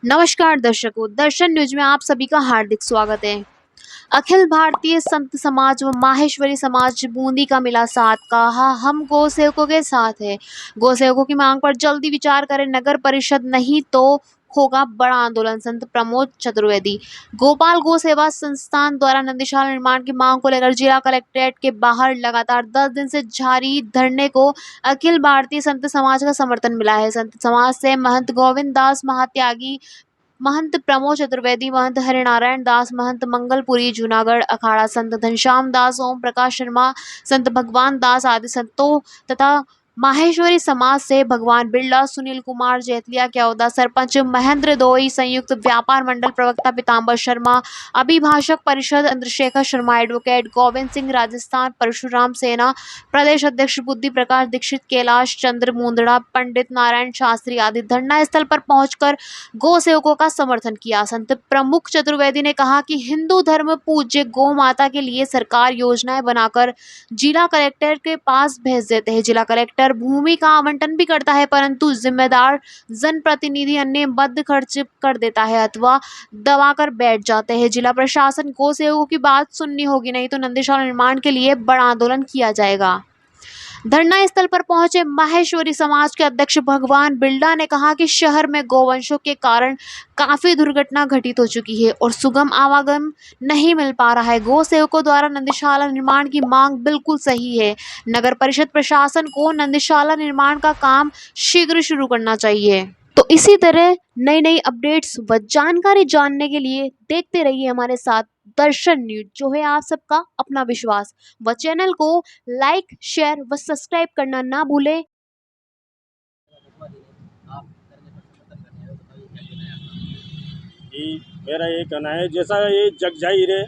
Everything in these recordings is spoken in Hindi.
नमस्कार दर्शकों, दर्शन न्यूज में आप सभी का हार्दिक स्वागत है। अखिल भारतीय संत समाज व माहेश्वरी समाज बूंदी का मिला साथ, कहा हम गौ सेवकों के साथ है। गौ सेवकों की मांग पर जल्दी विचार करें नगर परिषद, नहीं तो होगा बड़ा आंदोलन। संत प्रमोद चतुर्वेदी। गोपाल गौ सेवा संस्थान द्वारा नंदीशाला निर्माण की मांग को लेकर जिला कलेक्ट्रेट के बाहर लगातार 10 दिन से जारी धरने को अखिल भारतीय संत समाज का समर्थन मिला है। संत समाज से महंत गोविंद दास महात्यागी, महंत प्रमोद चतुर्वेदी, महंत हरिनारायण दास, महंत मंगलपुरी जूनागढ़ अखाड़ा, संत घनश्याम दास, ओम प्रकाश शर्मा, संत भगवान दास आदि संतों तथा माहेश्वरी समाज से भगवान बिरला, सुनील कुमार जेतलिया क्यौदा, सरपंच महेंद्र दोई, संयुक्त व्यापार मंडल प्रवक्ता पीताम्बर शर्मा, अभिभाषक परिषद चंद्रशेखर शर्मा, एडवोकेट गोविंद सिंह राजस्थान, परशुराम सेना प्रदेश अध्यक्ष बुद्धि प्रकाश दीक्षित, कैलाश चंद्र मुंदड़ा, पंडित नारायण शास्त्री आदि धरना स्थल पर पहुंचकर गौ सेवकों का समर्थन किया। संत प्रमुख चतुर्वेदी ने कहा कि हिंदू धर्म पूज्य गौ माता के लिए सरकार योजनाएं बनाकर जिला कलेक्टर के पास भेज देते हैं। जिला कलेक्टर भूमि का आवंटन भी करता है, परंतु जिम्मेदार जनप्रतिनिधि अन्यबद्ध खर्च कर देता है अथवा दबाकर बैठ जाते हैं। जिला प्रशासन गौ सेवकों की बात सुननी होगी, नहीं तो नंदीशाला निर्माण के लिए बड़ा आंदोलन किया जाएगा। धरना स्थल पर पहुंचे माहेश्वरी समाज के अध्यक्ष भगवान बिरला ने कहा कि शहर में गौवंशों के कारण काफी दुर्घटना घटित हो चुकी है और सुगम आवागमन नहीं मिल पा रहा है। गौ सेवकों द्वारा नंदीशाला निर्माण की मांग बिल्कुल सही है। नगर परिषद प्रशासन को नंदीशाला निर्माण का काम शीघ्र शुरू करना चाहिए। तो इसी तरह नई नई अपडेट्स व जानकारी जानने के लिए देखते रहिए हमारे साथ दर्शन न्यूज, जो है आप सबका अपना विश्वास। व चैनल को लाइक, शेयर व सब्सक्राइब करना ना भूलें। कि मेरा ये कहना है, जैसा ये जग जाहिर है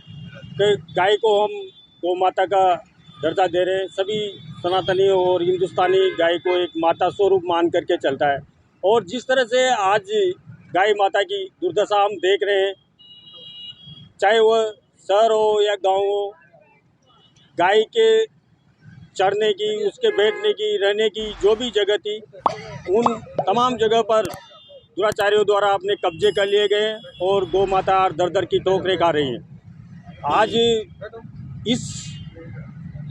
कि गाय को हम गौ माता का दर्जा दे रहे हैं। सभी सनातनी और हिंदुस्तानी गाय को एक माता स्वरूप मान करके चलता है। और जिस तरह से आज गाय माता की दुर्दशा हम देख रहे हैं, चाहे वह शहर हो या गांव हो, गाय के चढ़ने की, उसके बैठने की, रहने की जो भी जगह थी, उन तमाम जगह पर दुराचारियों द्वारा अपने कब्जे कर लिए गए और गौ माता दर दर की ठोकरें खा रही हैं। आज इस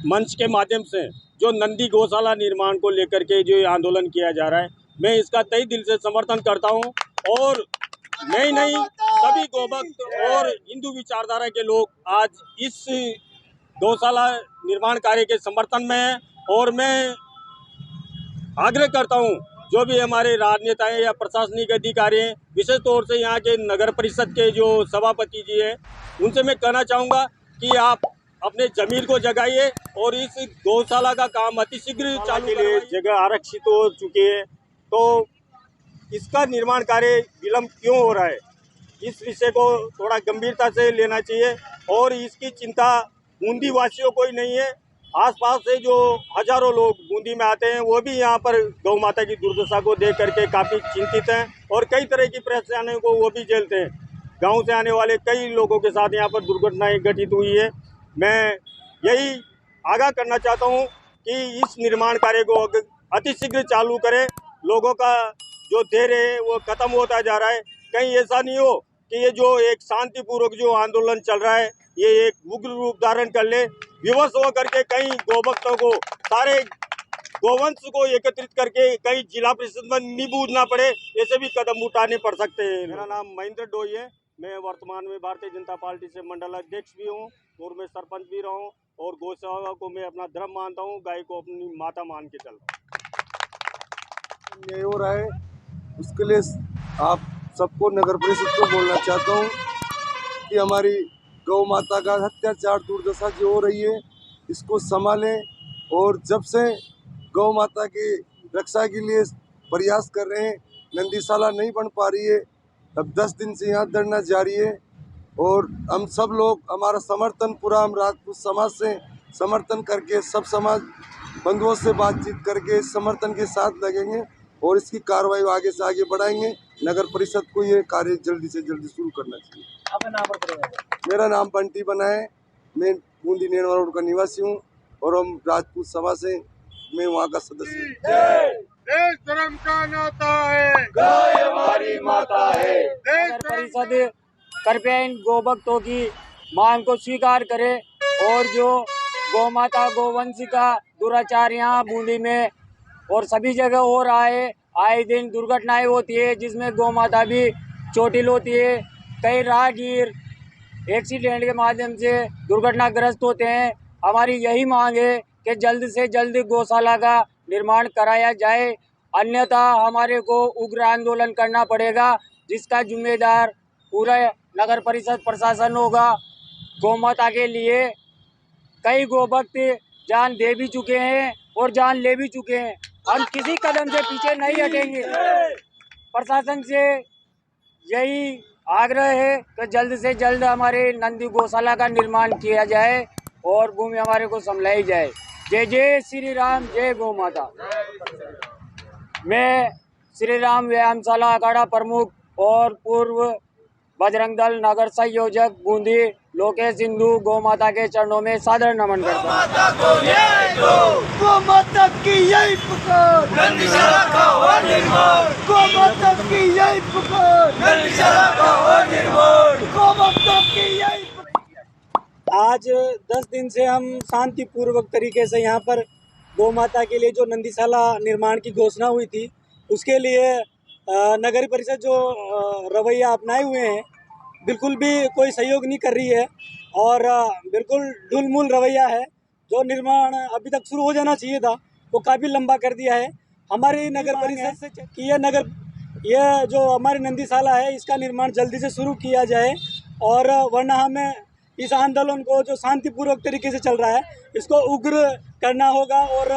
मंच के माध्यम से जो नंदी गौशाला निर्माण को लेकर के जो ये आंदोलन किया जा रहा है, मैं इसका तहे दिल से समर्थन करता हूं। और नई नई सभी गोभक्त और हिंदू विचारधारा के लोग आज इस गौशाला निर्माण कार्य के समर्थन में हैं। और मैं आग्रह करता हूं, जो भी हमारे राजनेता हैं या प्रशासनिक अधिकारी हैं, विशेष तौर से यहाँ के नगर परिषद के जो सभापति जी हैं, उनसे मैं कहना चाहूँगा कि आप अपने जमीर को जगाइए और इस गौशाला का काम अतिशीघ्र चालू के लिए जगह आरक्षित हो चुकी है, तो इसका निर्माण कार्य विलम्ब क्यों हो रहा है, इस विषय को थोड़ा गंभीरता से लेना चाहिए। और इसकी चिंता बूंदी वासियों को ही नहीं है, आसपास से जो हजारों लोग बूंदी में आते हैं वो भी यहाँ पर गौ माता की दुर्दशा को देख करके काफ़ी चिंतित हैं और कई तरह की परेशानियों को वो भी झेलते हैं। गांव से आने वाले कई लोगों के साथ यहाँ पर दुर्घटनाएं घटित हुई है। मैं यही आगाह करना चाहता हूँ कि इस निर्माण कार्य को अतिशीघ्र चालू करें। लोगों का जो धैर्य है वो खत्म होता जा रहा है। कहीं ऐसा नहीं हो कि ये जो एक शांतिपूर्वक जो आंदोलन चल रहा है ये एक उग्र रूप धारण कर ले, विवश होकर के कहीं गोभक्तों को, सारे गोवंश को एकत्रित करके कहीं जिला परिषद में नहीं बूझना पड़े, ऐसे भी कदम उठाने पड़ सकते हैं। मेरा नाम महेंद्र डोई है। मैं वर्तमान में भारतीय जनता पार्टी से मंडल अध्यक्ष भी हूँ और मैं सरपंच भी रहा हूँ और गौ सेवा को मैं अपना धर्म मानता हूँ, गाय को अपनी माता मान के चल रहा हूँ। ये हो रहा है, उसके लिए आप सबको नगर परिषद को बोलना चाहता हूँ कि हमारी गौ माता का अत्याचार दुर्दशा जो हो रही है इसको संभालें। और जब से गौ माता की रक्षा के लिए प्रयास कर रहे हैं, नंदीशाला नहीं बन पा रही है, अब 10 दिन से यहाँ धरना जारी है और हम सब लोग हमारा समर्थन पूरा, हम राजपूत समाज से समर्थन करके सब समाज बंधुओं से बातचीत करके समर्थन के साथ लगेंगे और इसकी कार्रवाई आगे से आगे बढ़ाएंगे। नगर परिषद को ये कार्य जल्दी से जल्दी शुरू करना चाहिए। मेरा नाम बंटी बना है, मैं बूंदी नेरवा रोड का निवासी हूँ और हम राजपूत समाज से, मैं वहाँ का सदस्य हूँ। देश धर्म का नाता है, गाय हमारी माता है। नगर परिषद कृपया इन गोभक्तों की मांग को स्वीकार करे और जो गौ माता गोवंश का दुराचार यहाँ बूंदी में और सभी जगह हो रहा है, आए दिन दुर्घटनाएं होती है जिसमें गौ माता भी चोटिल होती है। कई राहगीर एक्सीडेंट के माध्यम से दुर्घटनाग्रस्त होते हैं। हमारी यही मांग है कि जल्द से जल्द गौशाला का निर्माण कराया जाए, अन्यथा हमारे को उग्र आंदोलन करना पड़ेगा जिसका जिम्मेदार पूरा नगर परिषद प्रशासन होगा। गौ माता के लिए कई गोभक्त जान दे भी चुके हैं और जान ले भी चुके हैं। हम किसी कदम से पीछे नहीं हटेंगे। प्रशासन से यही आग्रह है कि जल्द से जल्द हमारे नंदी गौशाला का निर्माण किया जाए और भूमि हमारे को संभलाई जाए। जय जय श्री राम, जय गौ माता। मैं श्री राम व्यायामशाला अखाड़ा प्रमुख और पूर्व बजरंग दल नगर संयोजक बूंदी लोकेश सिंधु गौ माता के चरणों में सादर नमन करता हूँ। गौ माता की यही पुकार, नंदीशाला का हो निर्माण। गौ माता की यही पुकार, नंदीशाला का हो निर्माण। गौ माता की यही पुकार। आज 10 दिन से हम शांतिपूर्वक तरीके से यहाँ पर गौ माता के लिए जो नंदीशाला निर्माण की घोषणा हुई थी उसके लिए नगर परिषद जो रवैया अपनाए हुए हैं बिल्कुल भी कोई सहयोग नहीं कर रही है और बिल्कुल ढुलमुल रवैया है। जो निर्माण अभी तक शुरू हो जाना चाहिए था वो काफ़ी लंबा कर दिया है। हमारी नगर परिषद से कि यह जो हमारी नंदीशाला है इसका निर्माण जल्दी से शुरू किया जाए और वरना हमें इस आंदोलन को जो शांतिपूर्वक तरीके से चल रहा है इसको उग्र करना होगा। और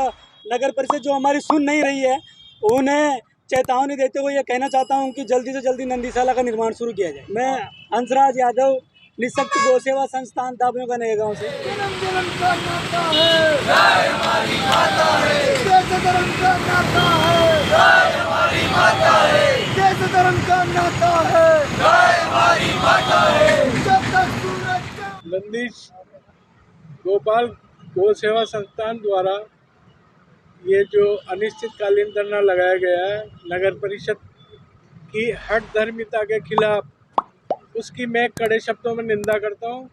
नगर परिषद जो हमारी सुन नहीं रही है उन्हें चेतावनी देते हुए यह कहना चाहता हूं कि जल्दी से जल्दी नंदीशाला का निर्माण शुरू किया जाए। मैं हंसराज यादव, निःशक्त गौ सेवा संस्थान दाबियों का नए गाँव से। जन्म जन्म का नाता है, गाय हमारी माता है। देश धर्म का नाता है, गाय हमारी माता है। देश धर्म का नाता है, गाय हमारी माता है। जब तक सूरज नंदीश गोपाल गौ सेवा संस्थान द्वारा ये जो अनिश्चितकालीन धरना लगाया गया है नगर परिषद की हठ धर्मिता के खिलाफ, उसकी मैं कड़े शब्दों में निंदा करता हूँ।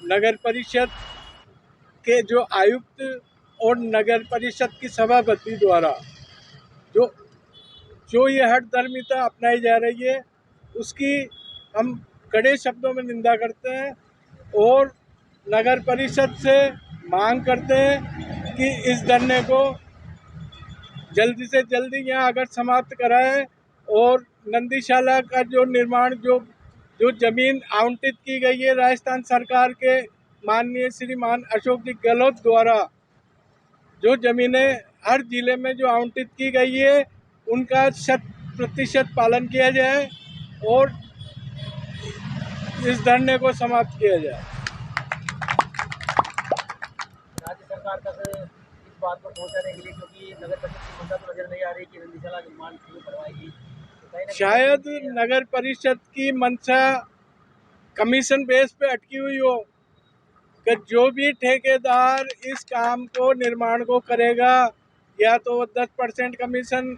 नगर परिषद के जो आयुक्त और नगर परिषद की सभापति द्वारा जो ये हठ धर्मिता अपनाई जा रही है उसकी हम कड़े शब्दों में निंदा करते हैं और नगर परिषद से मांग करते हैं कि इस धरने को जल्दी से जल्दी यहाँ अगर समाप्त कराएं और नंदीशाला का जो निर्माण जो जमीन आवंटित की गई है राजस्थान सरकार के माननीय श्रीमान अशोक जी गहलोत द्वारा, जो जमीनें हर जिले में जो आवंटित की गई है उनका 100% पालन किया जाए और इस धरने को समाप्त किया जाए। राज्य सरकार तक इस बात को पहुंचाने के लिए, क्योंकि नगर परिषद की मंशा तो नजर नहीं आ रही कि नंदीशाला निर्माण शुरू करवाएगी, तो शायद नगर परिषद की मंशा कमीशन बेस पे अटकी हुई हो कि जो भी ठेकेदार इस काम को निर्माण को करेगा या तो 10% कमीशन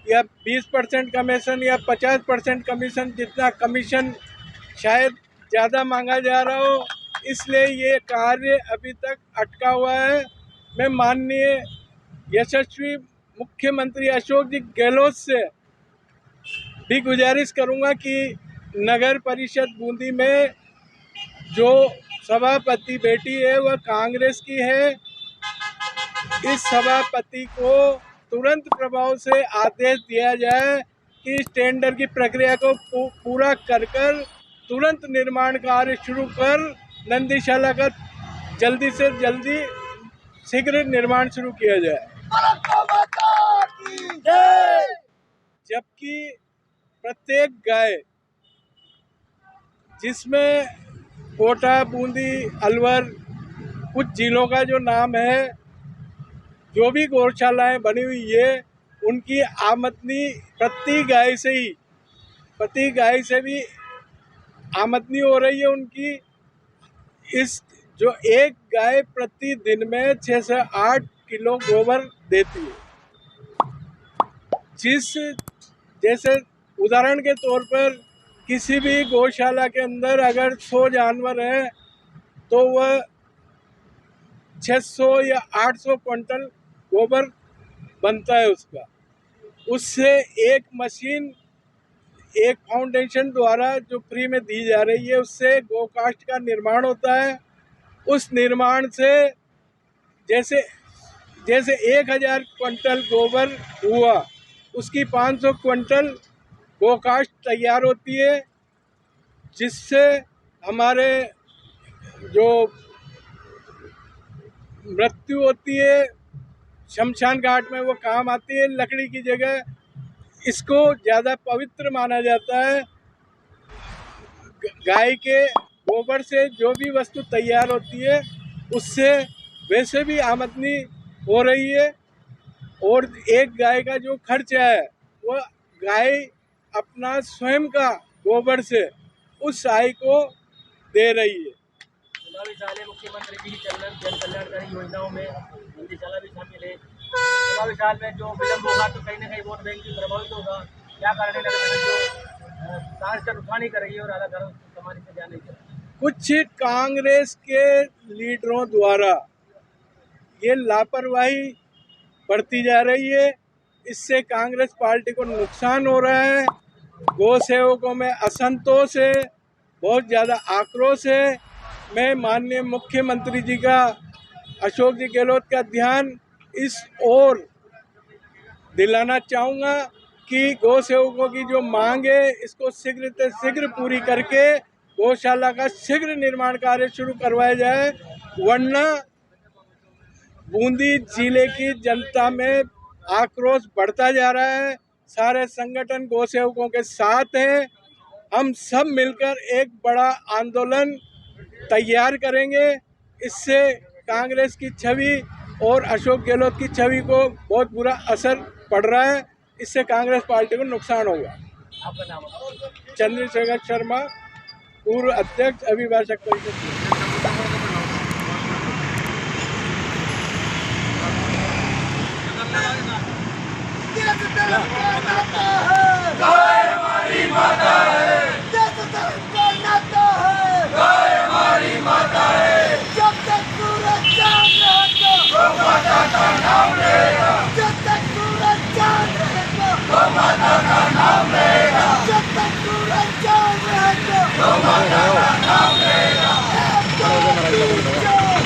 या 20% कमीशन या 50% कमीशन, जितना कमीशन शायद ज़्यादा मांगा जा रहा हो, इसलिए ये कार्य अभी तक अटका हुआ है। मैं माननीय यशस्वी मुख्यमंत्री अशोक जी गहलोत से भी गुजारिश करूंगा कि नगर परिषद बूंदी में जो सभापति बेटी है वह कांग्रेस की है, इस सभापति को तुरंत प्रभाव से आदेश दिया जाए कि इस टेंडर की प्रक्रिया को पूरा कर तुरंत निर्माण कार्य शुरू कर नंदीशाला का जल्दी से जल्दी शीघ्र निर्माण शुरू किया जाए। जबकि प्रत्येक गाय जिसमें कोटा, बूंदी, अलवर कुछ जिलों का जो नाम है, जो भी गौशालाएं बनी हुई है उनकी आमदनी प्रति गाय से भी आमदनी हो रही है उनकी। इस जो एक गाय प्रति दिन में 6 से 8 किलो गोबर देती है। जैसे उदाहरण के तौर पर किसी भी गौशाला के अंदर अगर 100 जानवर हैं तो वह 600 या 800 क्विंटल गोबर बनता है उसका। उससे एक मशीन, एक फाउंडेशन द्वारा जो फ्री में दी जा रही है, उससे गोकास्ट का निर्माण होता है। उस निर्माण से जैसे 1000 क्विंटल गोबर हुआ, उसकी 500 क्विंटल गोकास्ट तैयार होती है, जिससे हमारे जो मृत्यु होती है शमशान घाट में वो काम आती है। लकड़ी की जगह इसको ज़्यादा पवित्र माना जाता है। गाय के गोबर से जो भी वस्तु तैयार होती है उससे वैसे भी आमदनी हो रही है, और एक गाय का जो खर्चा है वह गाय अपना स्वयं का गोबर से उस आय को दे रही है। चुनावी साल है, मुख्यमंत्री जी की जन कल्याणकारी योजनाओं में नंदीशाला भी शामिल है। चुनावी साल में जो विलम्ब होगा तो कहीं ना कहीं वोट बैंक भी प्रभावित होगा। क्या कारण है जो कांग्रेस का नुकसान ही कर रही है और आधा घर कमाने से जाने की? कुछ कांग्रेस के लीडरों द्वारा ये लापरवाही बढ़ती जा रही है, इससे कांग्रेस पार्टी को नुकसान हो रहा है। गौ सेवकों में असंतोष है, बहुत ज़्यादा आक्रोश है। मैं माननीय मुख्यमंत्री जी का, अशोक जी गहलोत का ध्यान इस ओर दिलाना चाहूँगा कि गौ सेवकों की जो मांग है इसको शीघ्र से शीघ्र पूरी करके गौशाला का शीघ्र निर्माण कार्य शुरू करवाया जाए, वरना बूंदी जिले की जनता में आक्रोश बढ़ता जा रहा है। सारे संगठन गौ सेवकों के साथ हैं। हम सब मिलकर एक बड़ा आंदोलन तैयार करेंगे। इससे कांग्रेस की छवि और अशोक गहलोत की छवि को बहुत बुरा असर पड़ रहा है। इससे कांग्रेस पार्टी को नुकसान होगा। आपका नाम? चंद्रशेखर शर्मा, पूर्व अध्यक्ष अभिभाषक परिषद। गाय हमारी माता है, देश धर्म का नाता है। गाय हमारी माता है, जब तक सूरज चांद रहेगा गौ माता का नाम रहेगा। जब तक सूरज चांद रहेगा गौ माता का नाम रहेगा। जब तक सूरज चांद रहेगा गौ माता का नाम रहेगा।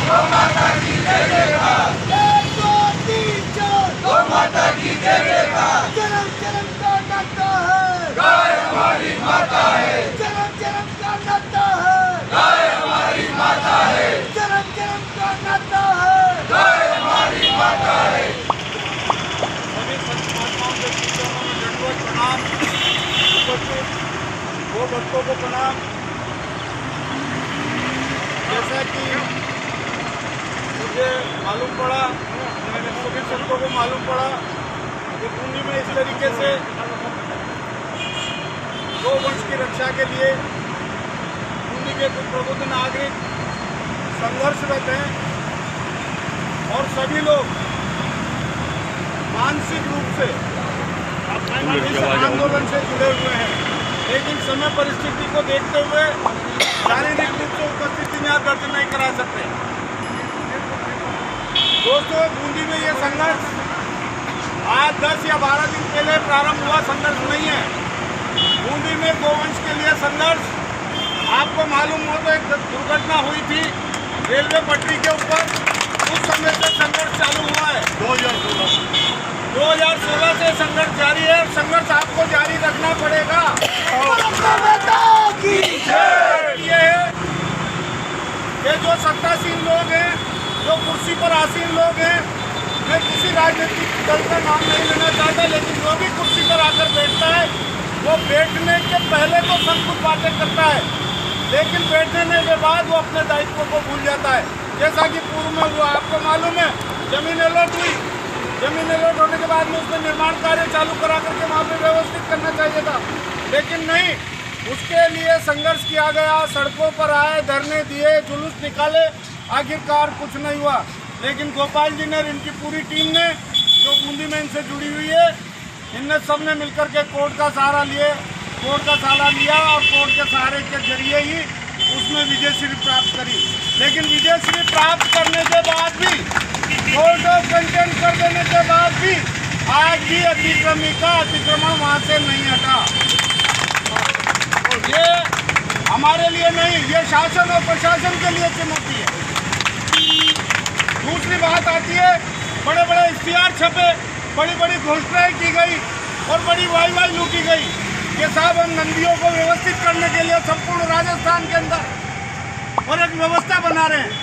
गौ माता की जय जयकार, गौ माता की जय जयकार। जन्म जन्म का नाता है, गाय हमारी माता है। जन्म जन्म का नाता है, गाय हमारी माता है। जन्म जन्म का नाता है, गाय हमारी माता है। सभी संत महात्माओं के चरणों में दंडवत प्रणाम। उपस्थित गौ भक्तों को प्रणाम। जैसा कि मुझे मालूम पड़ा, सभी संतों को मालूम पड़ा कि बूंदी में इस तरीके से गौवंश की रक्षा के लिए बूंदी के कुछ प्रबुद्ध नागरिक संघर्षरत हैं, और सभी लोग मानसिक रूप से इस आंदोलन से जुड़े हुए हैं। लेकिन समय परिस्थिति को देखते हुए शारीरिक रूप से उपस्थिति में आप दर्शन नहीं करा सकते। दोस्तों, बूंदी में ये संघर्ष आज 10 या 12 दिन पहले प्रारंभ हुआ संघर्ष नहीं है। बूंदी में गौवंश के लिए संघर्ष, आपको मालूम हो तो एक दुर्घटना हुई थी रेलवे पटरी के ऊपर, उस समय से संघर्ष चालू हुआ है। 2016 से संघर्ष जारी है, और संघर्ष आपको जारी रखना पड़ेगा। ये जो सत्तासीन लोग हैं, जो कुर्सी पर आसीन लोग हैं, मैं किसी राजनीतिक दल का नाम नहीं लेना चाहता, लेकिन जो भी कुर्सी पर आकर बैठता है वो बैठने के पहले तो सब कुछ बातें करता है, लेकिन बैठने के बाद वो अपने दायित्व को भूल जाता है। जैसा कि पूर्व में हुआ, आपको मालूम है, जमीन अलॉट हुई, जमीन अलॉट होने के बाद में उसमें निर्माण कार्य चालू करा करके वहाँ पर व्यवस्थित करना चाहिए था, लेकिन नहीं, उसके लिए संघर्ष किया गया, सड़कों पर आए, धरने दिए, जुलूस निकाले, आखिरकार कुछ नहीं हुआ। लेकिन गोपाल जी ने और इनकी पूरी टीम ने, जो बूंदी में इनसे जुड़ी हुई है, इनने सबने मिलकर के कोर्ट का सहारा लिया और कोर्ट के सहारे के जरिए ही उसमें विजय श्री प्राप्त करी। लेकिन विजय श्री प्राप्त करने के बाद भी, कोर्ट ऑफ कंटेम्प्ट कर देने के बाद भी आज भी अतिक्रमी का अतिक्रमण वहाँ से नहीं हटा। तो ये हमारे लिए नहीं, ये शासन और प्रशासन के लिए चुनौती है। दूसरी बात आती है, बड़े बड़े इश्तिहार छपे, बड़ी बड़ी घोषणाएं की गई और बड़ी वाई लूटी गई कि साहब हम नंदियों को व्यवस्थित करने के लिए संपूर्ण राजस्थान के अंदर और एक व्यवस्था बना रहे हैं।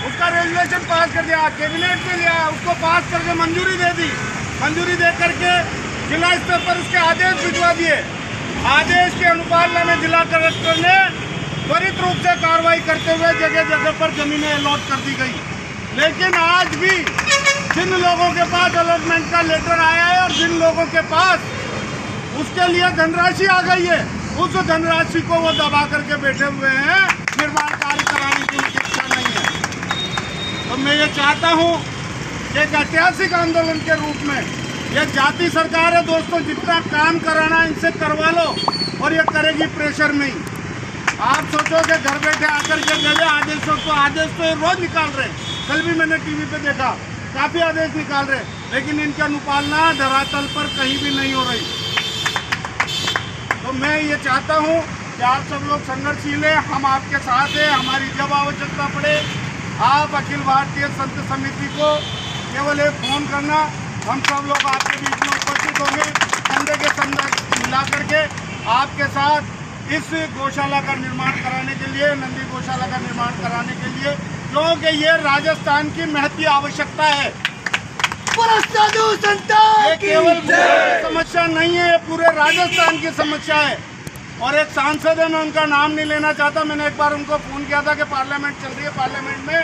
उसका रेजुलेशन पास कर दिया, कैबिनेट में लिया, उसको पास करके मंजूरी दे दी। मंजूरी दे करके जिला स्तर पर उसके आदेश भिजवा दिए। आदेश के अनुपालना में जिला कलेक्टर ने त्वरित रूप से कार्रवाई करते हुए जगह जगह पर जमीनें अलॉट कर दी गई। लेकिन आज भी जिन लोगों के पास अलॉटमेंट का लेटर आया है और जिन लोगों के पास उसके लिए धनराशि आ गई है, उस धनराशि को वो दबा करके बैठे हुए हैं। निर्माण कार्य कराने की उनकी इच्छा नहीं है। तो मैं ये चाहता हूँ कि एक ऐतिहासिक आंदोलन के रूप में, ये जाति सरकार है दोस्तों, जितना काम कराना इनसे करवा लो और ये करेगी प्रेशर में ही। आप सोचो कि घर बैठे आकर के गए आदेशों को, आदेश तो ये रोज निकाल रहे। कल भी मैंने टीवी पे देखा, काफ़ी आदेश निकाल रहे, लेकिन इनका अनुपालना धरातल पर कहीं भी नहीं हो रही। तो मैं ये चाहता हूँ कि आप सब लोग संघर्षशील हैं, हम आपके साथ हैं। हमारी जब आवश्यकता पड़े आप अखिल भारतीय संत समिति को केवल एक फ़ोन करना, हम सब लोग आपके बीच में उपस्थित होंगे, कंधे के कंधे मिला करके आपके साथ इस गौशाला का निर्माण कराने के लिए, नंदी गौशाला का निर्माण कराने के लिए, क्योंकि ये राजस्थान की महती आवश्यकता है। ये केवल समस्या नहीं है, ये पूरे राजस्थान की समस्या है। और एक सांसद है, मैं उनका नाम नहीं लेना चाहता, मैंने एक बार उनको फ़ोन किया था कि पार्लियामेंट चल रही है, पार्लियामेंट में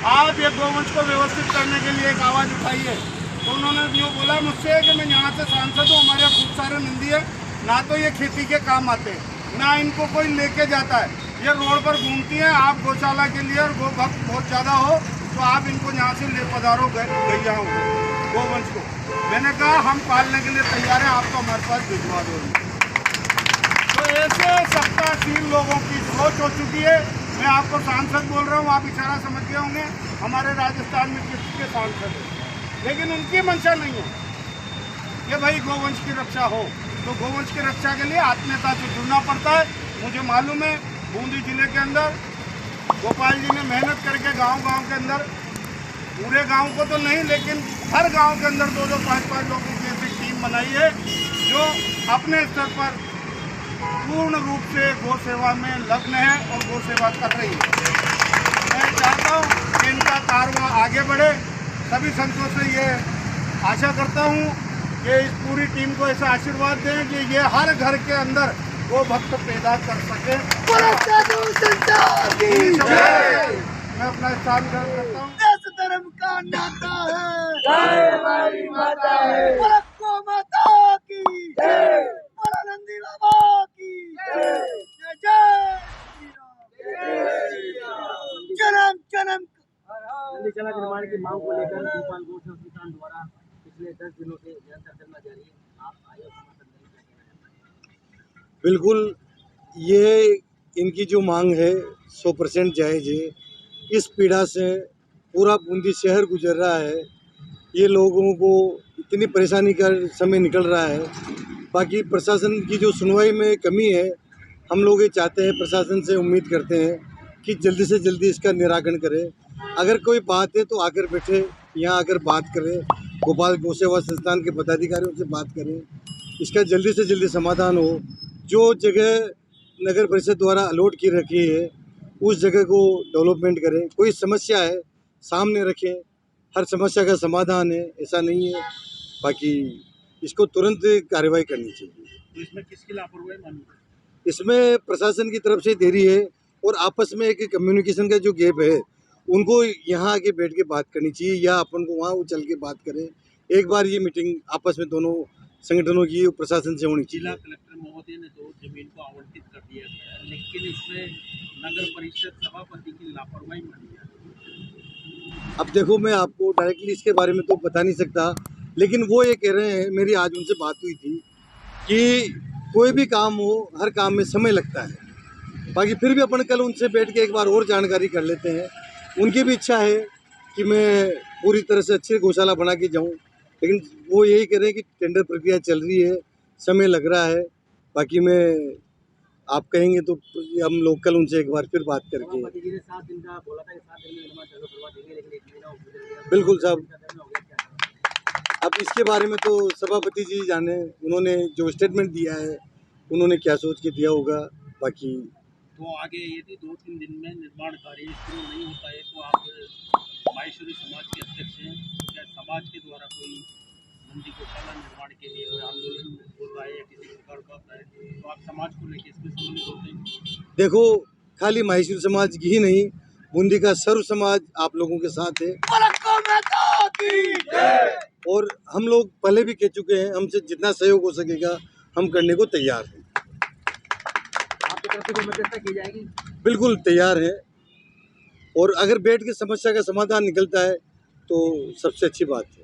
आप ये गौवंश को व्यवस्थित करने के लिए एक आवाज़ उठाइए। तो उन्होंने यूँ बोला मुझसे कि मैं यहाँ से सांसद हूँ, हमारे यहाँ खूब सारे नंदी है, ना तो ये खेती के काम आते हैं, ना इनको कोई लेके जाता है, ये रोड पर घूमती हैं। आप गौशाला के लिए और गो भक्त बहुत ज़्यादा हो तो आप इनको यहाँ से ले पधारो गैया हो गोवंश को। मैंने कहा हम पालने के लिए तैयार हैं, आपको हमारे पास भिजवा दो। तो ऐसे सत्ताशील लोगों की सोच हो चुकी है। मैं आपको सांसद बोल रहा हूँ, आप इशारा समझ गए होंगे हमारे राजस्थान में किसके सांसद है, लेकिन उनकी मंशा नहीं है कि भाई गोवंश की रक्षा हो। तो गोवंश की रक्षा के लिए आत्मीयता से जुड़ना पड़ता है। मुझे मालूम है बूंदी जिले के अंदर गोपाल जी ने मेहनत करके गांव-गांव के अंदर, पूरे गांव को तो नहीं लेकिन हर गांव के अंदर 2-2, 5-5 लोगों की ऐसी टीम बनाई है जो अपने स्तर पर पूर्ण रूप से गौ सेवा में लग्न है और गौ सेवा कर रही है। मैं चाहता हूँ कि इनका कारवां आगे बढ़े। सभी संतों से ये आशा करता हूँ कि इस पूरी टीम को ऐसा आशीर्वाद दें कि ये हर घर के अंदर वो भक्त पैदा कर सके। मैं अपना स्थान ग्रहण करता हूँ। देश धर्म का नाता है, जय हमारी माता है, गौ माता की जय, नंदी बाबा की जय, जय श्री राम, जन्म जन्म। नंदीशाला निर्माण की मांग को लेकर भोपाल गौ संस्थान द्वारा पिछले 10 दिनों से निरंतर धरना जारी है। आप आए और समर्थन नहीं कर रहे हैं। बिल्कुल, ये इनकी जो मांग है 100% जायज़ है। इस पीड़ा से पूरा बूंदी शहर गुजर रहा है। ये लोगों को इतनी परेशानी का समय निकल रहा है। बाकी प्रशासन की जो सुनवाई में कमी है, हम लोग ये चाहते हैं, प्रशासन से उम्मीद करते हैं कि जल्दी से जल्दी इसका निराकरण करे। अगर कोई बात है तो आकर बैठे, यहाँ आकर बात करें, भोपाल गौ सेवा संस्थान के पदाधिकारियों से बात करें, इसका जल्दी से जल्दी समाधान हो। जो जगह नगर परिषद द्वारा अलॉट की रखी है उस जगह को डेवलपमेंट करें। कोई समस्या है सामने रखें, हर समस्या का समाधान है ऐसा नहीं है। बाकी इसको तुरंत कार्रवाई करनी चाहिए। तो इसमें किसकी लापरवाही मानी? इसमें प्रशासन की तरफ से देरी है और आपस में एक कम्युनिकेशन का जो गैप है, उनको यहाँ आके बैठ के बात करनी चाहिए या अपन को वहाँ चल के बात करें। एक बार ये मीटिंग आपस में दोनों संगठनों की प्रशासन से होनी चाहिए। जिला कलेक्टर महोदय ने तो जमीन को आवंटित कर दिया गया, लेकिन इसमें नगर परिषद सभापति की लापरवाही मानी जाती है। अब देखो, मैं आपको डायरेक्टली इसके बारे में तो बता नहीं सकता, लेकिन वो ये कह रहे हैं, मेरी आज उनसे बात हुई थी कि कोई भी काम हो, हर काम में समय लगता है। बाकी फिर भी अपन कल उनसे बैठ के एक बार और जानकारी कर लेते हैं। उनकी भी इच्छा है कि मैं पूरी तरह से अच्छी गौशाला बना के जाऊं, लेकिन वो यही कह रहे हैं कि टेंडर प्रक्रिया चल रही है, समय लग रहा है। बाकी मैं आप कहेंगे तो हम लोग कल उनसे एक बार फिर बात करके, सभापति जी ने 7 दिन का बोला था कि 7 दिन में निर्माण चालू करवा देंगे, लेकिन 1 महीना हो गया। बिल्कुल साहब, हो गया क्या? अब इसके बारे में तो सभापति जी जाने, उन्होंने जो स्टेटमेंट दिया है उन्होंने क्या सोच के दिया होगा। बाकी तो आगे यदि 2-3 दिन में निर्माण कार्य शुरू नहीं होता है तो आप माहेश्वरी समाज के अध्यक्ष हैं, क्या समाज के द्वारा कोई नंदी गौशाला निर्माण के लिए कोई आंदोलन हो रहा है या किसी प्रकार का होता है, तो आप समाज को लेकर इसमें सम्मिलित होते हैं? देखो, खाली माहेश्वरी समाज की ही नहीं, बूंदी का सर्व समाज आप लोगों के साथ है और हम लोग पहले भी कह चुके हैं, हमसे जितना सहयोग हो सकेगा हम करने को तैयार हैं। आपकी तरफ से कोई मध्यस्थता की जाएगी? बिल्कुल तैयार है, और अगर बैठ के समस्या का समाधान निकलता है तो सबसे अच्छी बात है।